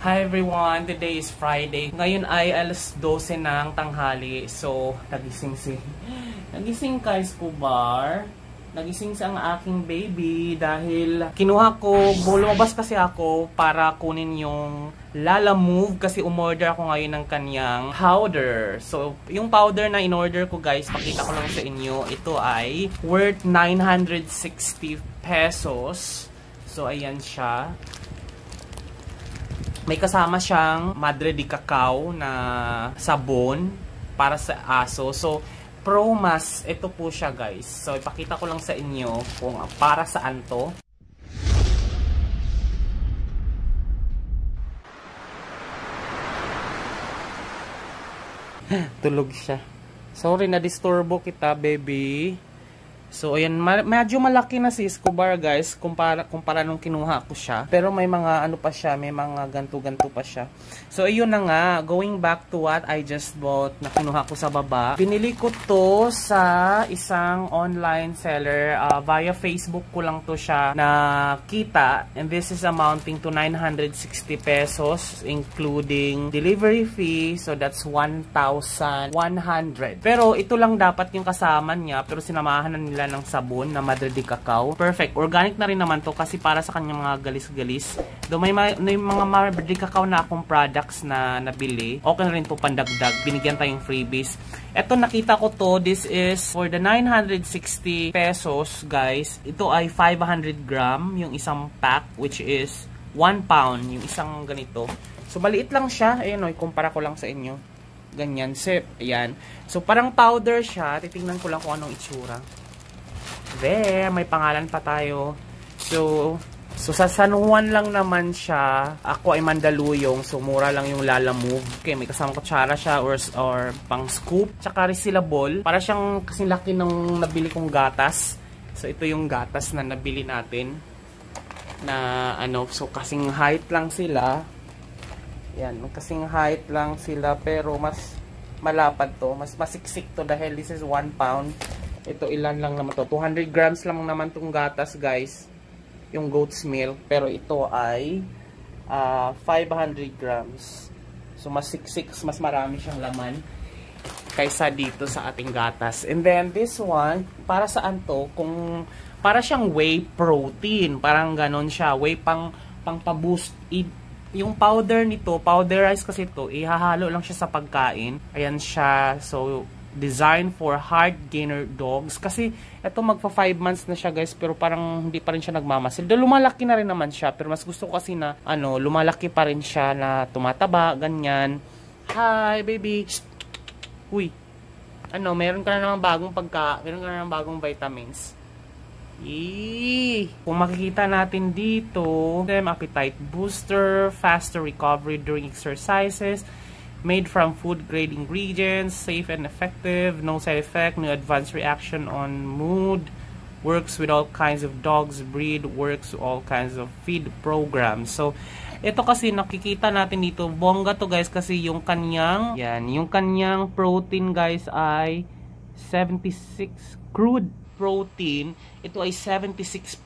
Hi everyone! Today is Friday. Ngayon ay alas 12 ng tanghali. So, nagising ka, Escobar. Nagising sa ang aking baby dahil kinuha ko, lumabas kasi ako para kunin yung Lalamove kasi umorder ako ngayon ng kanyang powder. So, yung powder na in-order ko guys, pakita ko lang sa inyo. Ito ay worth 960 pesos. So, ayan siya. May kasama siyang Madre de Cacao na sabon para sa aso. So, Promas, ito po siya guys. So, ipakita ko lang sa inyo kung para saan to. Tulog siya. Sorry, na-disturbo kita, baby. So, ayan, medyo malaki na si Escobar, guys, kumpara nung kinuha ko siya. Pero may mga ano pa siya, may mga ganto-ganto pa siya. So, ayun na nga, going back to what I just bought na kinuha ko sa baba. Pinili ko to sa isang online seller. Via Facebook ko lang to siya nakita. And this is amounting to 960 pesos, including delivery fee. So, that's 1,100. Pero, ito lang dapat yung kasama niya. Pero, sinamahan na nila ng sabon na Madre de Cacao. Perfect. Organic na rin naman to kasi para sa kanyang mga galis-galis. Do may mga Madre de Cacao na akong products na nabili. Okay na rin to pandagdag. Binigyan tayong freebies. Ito nakita ko to. This is for the 960 pesos guys. Ito ay 500 gram yung isang pack which is 1 pound yung isang ganito. So maliit lang siya. Ayun o, ikumpara ko lang sa inyo. Ganyan. Sip. Ayan. So parang powder siya. Titingnan ko lang kung anong itsura. There, may pangalan pa tayo. So sa San Juan lang naman siya. Ako ay Mandaluyong, so mura lang yung Lalamove. Okay, may kasama kutsara siya or pang scoop. Tsaka resealable. Para siyang kasing laki ng nabili kong gatas. So ito yung gatas na nabili natin. Na ano, so kasing height lang sila. Yan, kasing height lang sila pero mas malapad to. Mas masiksik to dahil this is 1 pound. Ito ilan lang naman to. 200 grams lang naman tong gatas guys. Yung goat's milk. Pero ito ay 500 grams. So mas siksik, mas marami siyang laman kaysa dito sa ating gatas. And then this one, para saan to? Kung para siyang whey protein. Parang ganon siya. Whey pang pa-boost. Yung powder nito, powderized kasi to, ihahalo lang siya sa pagkain. Ayan siya. So designed for hard gainer dogs. Kasi ito magpa 5 months na siya guys. Pero parang hindi pa rin siya nagmamasil. Dahil lumalaki na rin naman siya. Pero mas gusto ko kasi na ano, lumalaki pa rin siya na tumataba. Ganyan. Hi baby. Uy. Ano, meron ka na namang meron ka na namang bagong vitamins. Kung makikita natin dito, appetite booster, faster recovery during exercises, made from food-grade ingredients, safe and effective, no side effect, no adverse reaction on mood, works with all kinds of dogs, breed, works with all kinds of feed programs. So, ito kasi nakikita natin dito, bongga to guys kasi yung kanyang protein guys ay 76 crude protein. Ito ay 76%.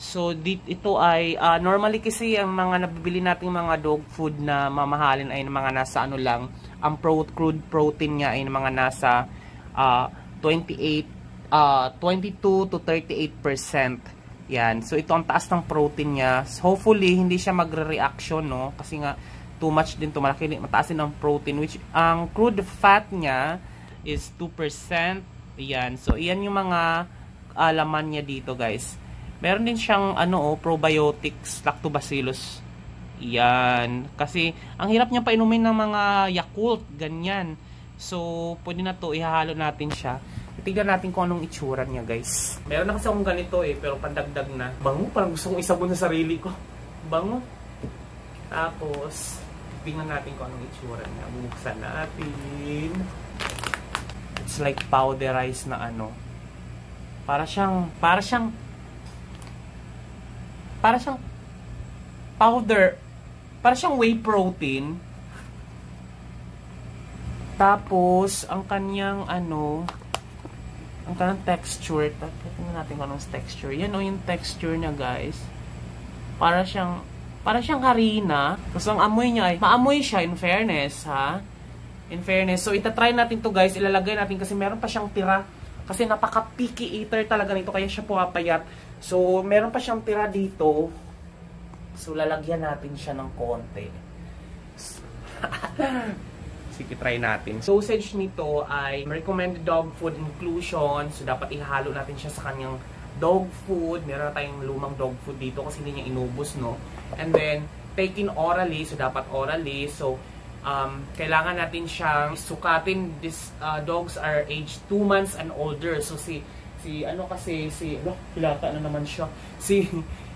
So, ito ay, normally kasi ang mga nabibili nating mga dog food na mamahalin ay mga nasa ano lang, ang crude protein niya ay mga nasa 22 to 38%. Yan. So, ito ang taas ng protein niya. So, hopefully, hindi siya magre-reaction, no? Kasi nga, too much din to, mataas din ang protein, which, ang crude fat niya is 2%. Yan. So, iyan yung mga laman niya dito, guys. Meron din siyang probiotics, lactobacillus. Yan. Kasi ang hirap niya painumin ng mga Yakult, ganyan. So, pwede na to, ihahalo natin siya. Tignan natin kung anong itsura niya, guys. Meron na kasi akong ganito pero pandagdag na. Bango, parang gusto kong isabon sa sarili ko. Bango. Tapos, tingnan natin kung anong itsura niya. Buksan natin. It's like powderized na ano. Para siyang powder. Para siyang whey protein. Tapos, ang kanyang ang kanyang texture. Tingnan natin kung anong texture. Yan o yung texture niya guys. Para siyang Para siyang harina. Tapos ang amoy niya ay, maamoy siya in fairness, ha? In fairness. So, itatry natin to guys. Ilalagay natin kasi meron pa siyang tira. Kasi napaka-picky eater talaga nito. Kaya siya pumapayat. So, meron pa siyang tira dito. So, lalagyan natin siya ng konti. Sige, try natin. Sausage nito ay recommended dog food inclusion. So, dapat ihalo natin siya sa kanyang dog food. Meron na tayong lumang dog food dito kasi hindi niya inubos, no? And then, taken orally. So, dapat orally. So, kailangan natin siyang sukatin. These dogs are aged 2 months and older. So, hilata na naman siya. Si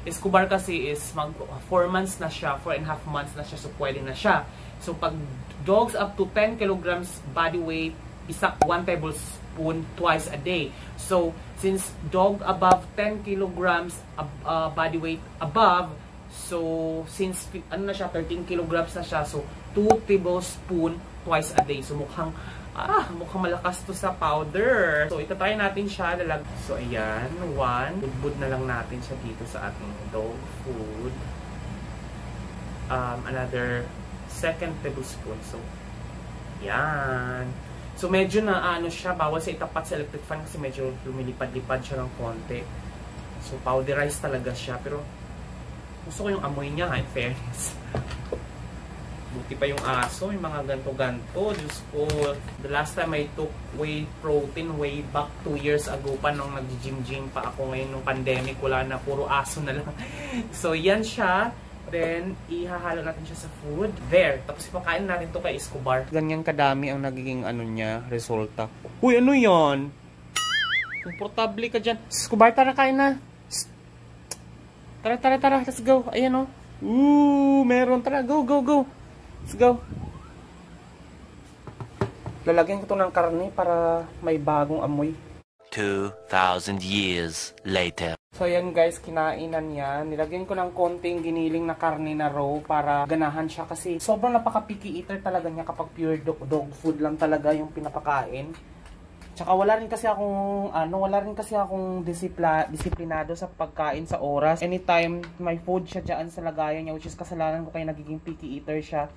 Escobar kasi is 4 months na siya, 4.5 months na siya, so pwede na siya. So, pag dogs up to 10 kilograms body weight, isak 1 tablespoon twice a day. So, since dog above 10 kilograms body weight above, so, since, ano na siya, 13 kilograms na siya, so, 2 tablespoon twice a day. So, mukhang malakas to sa powder. So, itatry natin siya. So, ayan. 1. Budbud na lang natin siya dito sa ating dog food. Another 2nd tablespoon. So, ayan. So, medyo na siya. Bawal sa itapat sa electric fan kasi medyo lumilipad-lipad siya ng konti. So, powderized talaga siya. Pero, gusto ko yung amoy niya, in fairness. Buti pa yung aso, yung mga ganto-ganto. Diyos ko, the last time I took whey protein way back 2 years ago pa nung nag-gym-gym pa ako. Ngayon nung pandemic, wala na, puro aso na lang. So, yan siya. Then, ihahalo natin siya sa food. There. Tapos ipakain natin to kay Escobar. Ganyan kadami ang nagiging niya, resulta. Uy, ano yan? Komportable ka dyan. Escobar, tara, kain na. Tara. Let's go. Ayan, oh. Meron. Tara, go. Let's go. Lalagyan ko to ng karne para may bagong amoy. 2,000 years later. So yan guys, kinainan niya. Nilagyan ko ng konting giniling na karne na raw para ganahan siya kasi sobrang napaka-picky eater talaga niya kapag pure dog food lang talaga yung pinapakain. Tsaka wala rin kasi akong disiplinado sa pagkain sa oras. Anytime may food siya dyan sa lagayan niya, which is kasalanan ko kaya nagiging picky eater siya.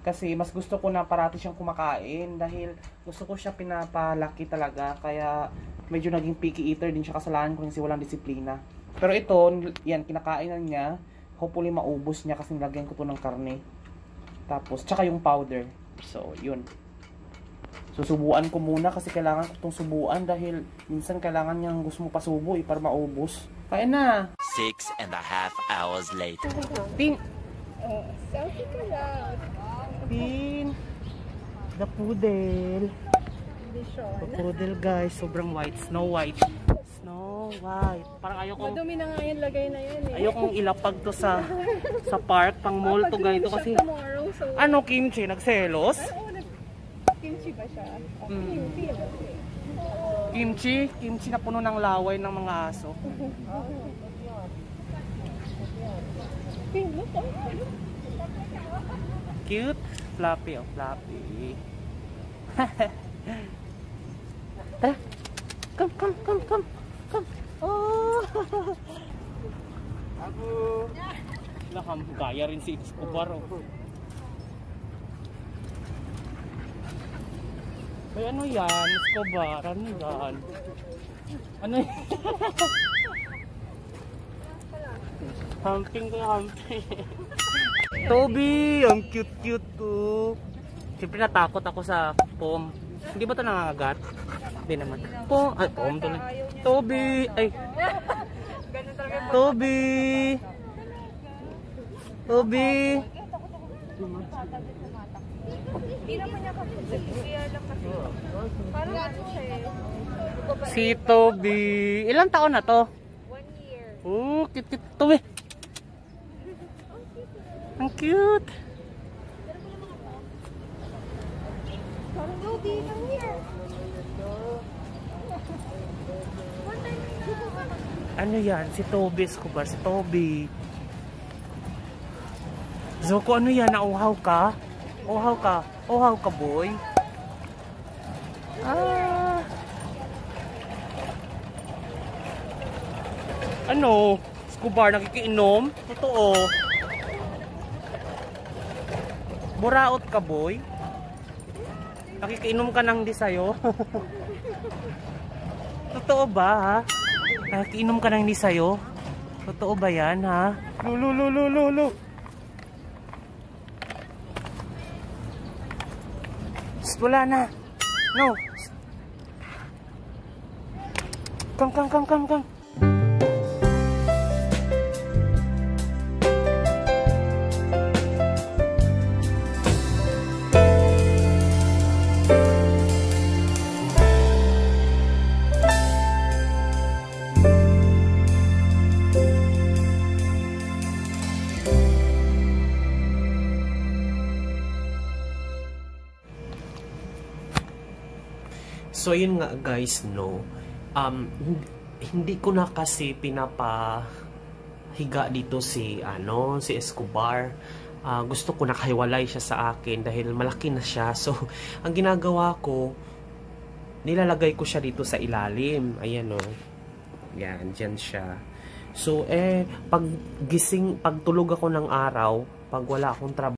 Kasi mas gusto ko na parati siyang kumakain dahil gusto ko siya pinapalaki talaga. Kaya medyo naging picky eater din siya, kasalanan ko kasi walang disiplina. Pero ito, yan, kinakainan niya. Hopefully maubos niya kasi nilagyan ko to ng karne. Tapos, tsaka yung powder. So, yun. Susubuan ko muna kasi kailangan ko itong subuan dahil minsan kailangan niyang gusto mo pasubo para maubos. Kain na! 6.5 hours later. Pin! Selfie ka lang. Pin! The poodle. The poodle guys, sobrang white. Snow White. Parang ayoko. Madumi na nga yan, lagay na yan eh. Ayokong ilapag to sa park, pang mall to ganito kasi. Tomorrow, so... Ano, kimchi? Nagselos? Kimchi ba siya? Kimchi na puno ng laway ng mga aso. Cute. Fluffy, fluffy. Tara. Come. Oh. Gaya rin si Escobar. Ay, ano yan? Escobar, ano yan? Ano yan? Humping. Toby! Ang cute ko. Siyempre natakot ako sa pom. Hindi ba ito nangangagat? Hindi naman. Pom! Ay, pom to lang. Toby! Ay! Toby! Hindi naman niya kapatid. Kaya lang kasi. Parang ano siya eh. Si Toby. Ilang taon na to? 1 year. Oh, cute. Toby. Ang cute. Parang Toby, come here. Ano yan? Si Toby Escobar. Si Toby. Zoko, ano yan? Nauhaw ka? Uhaw ka, boy. Ano? Escobar, nakikiinom? Totoo. Buraot ka, boy. Nakikiinom ka ng di sa'yo. Totoo ba, ha? Nakikiinom ka ng di sa'yo? Totoo ba yan, ha? Lulu. Wala na. No. Come. So yun nga guys, no. Hindi ko na kasi pinapahiga dito si Escobar. Gusto ko nakahiwalay siya sa akin dahil malaki na siya. So ang ginagawa ko, nilalagay ko siya dito sa ilalim. Ayan, no. Yan, dyan siya. So pag tulog ako ng araw, pag wala akong trabaho,